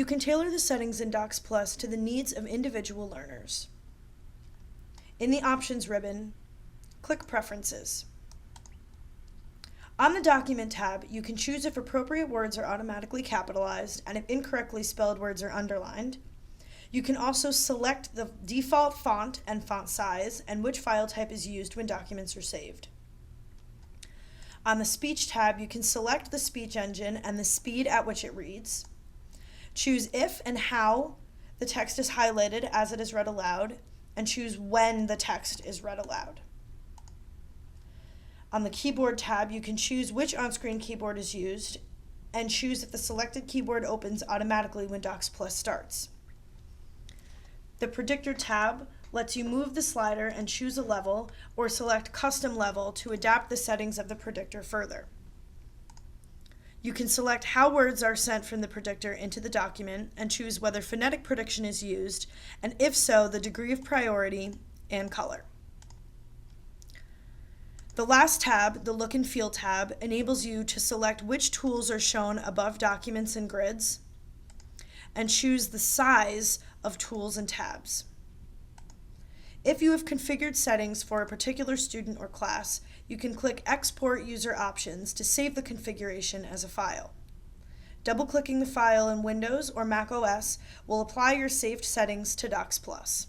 You can tailor the settings in Docs Plus to the needs of individual learners. In the Options ribbon, click Preferences. On the Document tab, you can choose if appropriate words are automatically capitalized and if incorrectly spelled words are underlined. You can also select the default font and font size and which file type is used when documents are saved. On the Speech tab, you can select the speech engine and the speed at which it reads. Choose if and how the text is highlighted as it is read aloud, and choose when the text is read aloud. On the Keyboard tab, you can choose which on-screen keyboard is used and choose if the selected keyboard opens automatically when Docs Plus starts. The Predictor tab lets you move the slider and choose a level or select Custom Level to adapt the settings of the predictor further. You can select how words are sent from the predictor into the document and choose whether phonetic prediction is used, and if so, the degree of priority and color. The last tab, the Look and Feel tab, enables you to select which tools are shown above documents and grids, and choose the size of tools and tabs. If you have configured settings for a particular student or class, you can click Export User Options to save the configuration as a file. Double-clicking the file in Windows or Mac OS will apply your saved settings to Docs Plus.